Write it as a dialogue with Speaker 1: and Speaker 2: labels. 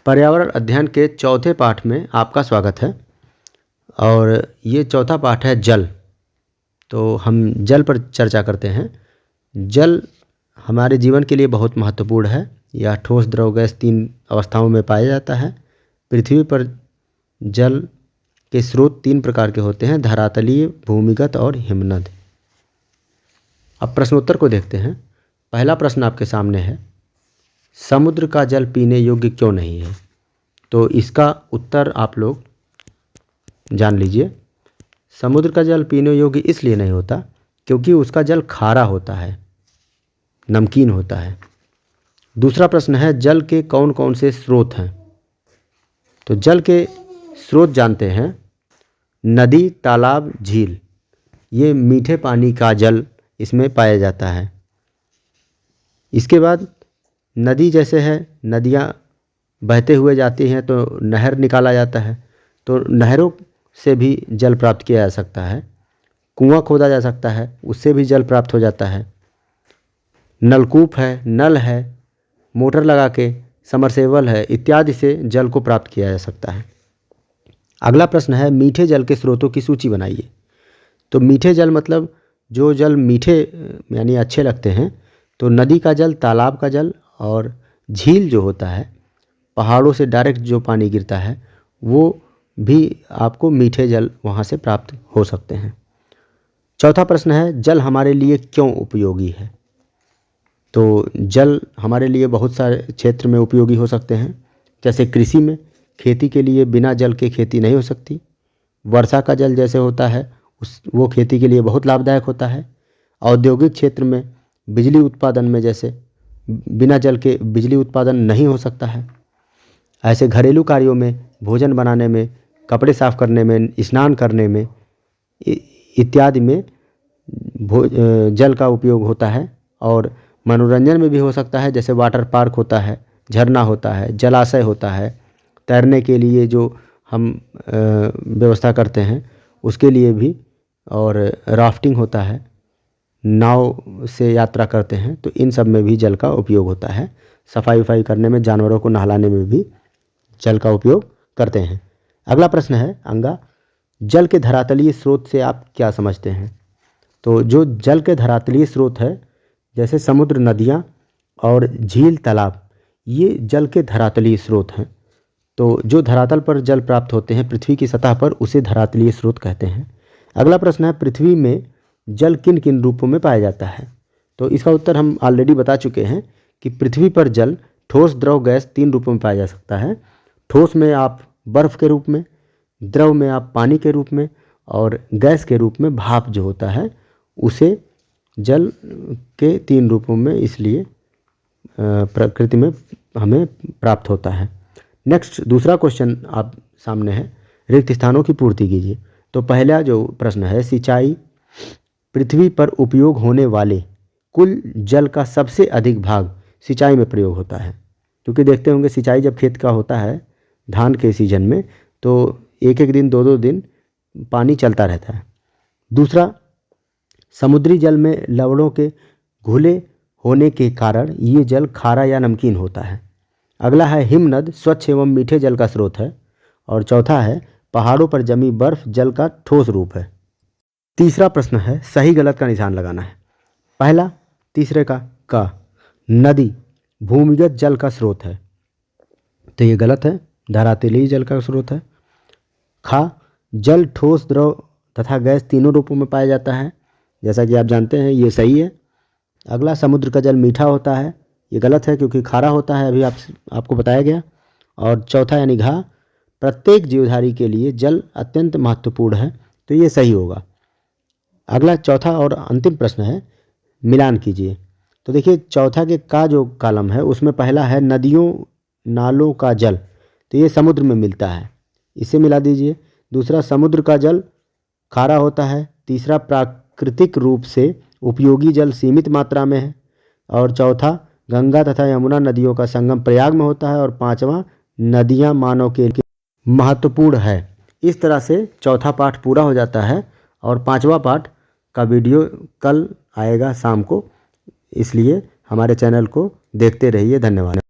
Speaker 1: पर्यावरण अध्ययन के चौथे पाठ में आपका स्वागत है। और ये चौथा पाठ है जल। तो हम जल पर चर्चा करते हैं। जल हमारे जीवन के लिए बहुत महत्वपूर्ण है। यह ठोस, द्रव, गैस 3 अवस्थाओं में पाया जाता है। पृथ्वी पर जल के स्रोत 3 प्रकार के होते हैं: धरातलीय, भूमिगत और हिमनद। अब प्रश्नोत्तर को देखते हैं। पहला प्रश्न आपके सामने है, समुद्र का जल पीने योग्य क्यों नहीं है? तो इसका उत्तर आप लोग जान लीजिए। समुद्र का जल पीने योग्य इसलिए नहीं होता क्योंकि उसका जल खारा होता है, नमकीन होता है। दूसरा प्रश्न है, जल के कौन कौन से स्रोत हैं? तो जल के स्रोत जानते हैं, नदी, तालाब, झील। ये मीठे पानी का जल इसमें पाया जाता है। इसके बाद नदी जैसे है, नदियाँ बहते हुए जाती हैं तो नहर निकाला जाता है, तो नहरों से भी जल प्राप्त किया जा सकता है। कुआं खोदा जा सकता है, उससे भी जल प्राप्त हो जाता है। नलकूप है, नल है, मोटर लगा के समरसेबल है, इत्यादि से जल को प्राप्त किया जा सकता है। अगला प्रश्न है, मीठे जल के स्रोतों की सूची बनाइए। तो मीठे जल मतलब जो जल मीठे यानी अच्छे लगते हैं, तो नदी का जल, तालाब का जल और झील जो होता है, पहाड़ों से डायरेक्ट जो पानी गिरता है, वो भी आपको मीठे जल वहाँ से प्राप्त हो सकते हैं। चौथा प्रश्न है, जल हमारे लिए क्यों उपयोगी है? तो जल हमारे लिए बहुत सारे क्षेत्र में उपयोगी हो सकते हैं। जैसे कृषि में, खेती के लिए बिना जल के खेती नहीं हो सकती। वर्षा का जल जैसे होता है वो खेती के लिए बहुत लाभदायक होता है। औद्योगिक क्षेत्र में, बिजली उत्पादन में, जैसे बिना जल के बिजली उत्पादन नहीं हो सकता है। ऐसे घरेलू कार्यों में, भोजन बनाने में, कपड़े साफ करने में, स्नान करने में इत्यादि में जल का उपयोग होता है। और मनोरंजन में भी हो सकता है, जैसे वाटर पार्क होता है, झरना होता है, जलाशय होता है। तैरने के लिए जो हम व्यवस्था करते हैं उसके लिए भी, और राफ्टिंग होता है, नाव से यात्रा करते हैं, तो इन सब में भी जल का उपयोग होता है। सफाई वफाई करने में, जानवरों को नहलाने में भी जल का उपयोग करते हैं। अगला प्रश्न है अंगा, जल के धरातलीय स्रोत से आप क्या समझते हैं? तो जो जल के धरातलीय स्रोत है, जैसे समुद्र, नदियाँ और झील, तालाब, ये जल के धरातलीय स्रोत हैं। तो जो धरातल पर जल प्राप्त होते हैं पृथ्वी की सतह पर, उसे धरातलीय स्रोत कहते हैं। अगला प्रश्न है, पृथ्वी में जल किन किन रूपों में पाया जाता है? तो इसका उत्तर हम ऑलरेडी बता चुके हैं कि पृथ्वी पर जल ठोस, द्रव, गैस 3 रूपों में पाया जा सकता है। ठोस में आप बर्फ़ के रूप में, द्रव में आप पानी के रूप में, और गैस के रूप में भाप जो होता है, उसे जल के 3 रूपों में इसलिए प्रकृति में हमें प्राप्त होता है। नेक्स्ट दूसरा क्वेश्चन आप सामने है, रिक्त स्थानों की पूर्ति कीजिए। तो पहला जो प्रश्न है, सिंचाई, पृथ्वी पर उपयोग होने वाले कुल जल का सबसे अधिक भाग सिंचाई में प्रयोग होता है। क्योंकि देखते होंगे सिंचाई जब खेत का होता है धान के सीजन में, तो एक एक दिन, 2 2 दिन पानी चलता रहता है। दूसरा, समुद्री जल में लवणों के घुले होने के कारण ये जल खारा या नमकीन होता है। अगला है हिमनद, स्वच्छ एवं मीठे जल का स्रोत है। और चौथा है, पहाड़ों पर जमी बर्फ जल का ठोस रूप है। तीसरा प्रश्न है, सही गलत का निशान लगाना है। पहला, तीसरे का नदी भूमिगत जल का स्रोत है, तो ये गलत है, धरातलीय जल का स्रोत है। खा, जल ठोस, द्रव तथा गैस तीनों रूपों में पाया जाता है, जैसा कि आप जानते हैं, ये सही है। अगला, समुद्र का जल मीठा होता है, ये गलत है क्योंकि खारा होता है, अभी आपको बताया गया। और चौथा यानी घा, प्रत्येक जीवधारी के लिए जल अत्यंत महत्वपूर्ण है, तो ये सही होगा। अगला चौथा और अंतिम प्रश्न है, मिलान कीजिए। तो देखिए, चौथा के का जो कॉलम है उसमें पहला है नदियों नालों का जल, तो ये समुद्र में मिलता है, इसे मिला दीजिए। दूसरा, समुद्र का जल खारा होता है। तीसरा, प्राकृतिक रूप से उपयोगी जल सीमित मात्रा में है। और चौथा, गंगा तथा यमुना नदियों का संगम प्रयाग में होता है। और पांचवा, नदियां मानव के लिए महत्वपूर्ण है। इस तरह से चौथा पाठ पूरा हो जाता है, और 5वां पाठ का वीडियो कल आएगा शाम को, इसलिए हमारे चैनल को देखते रहिए। धन्यवाद।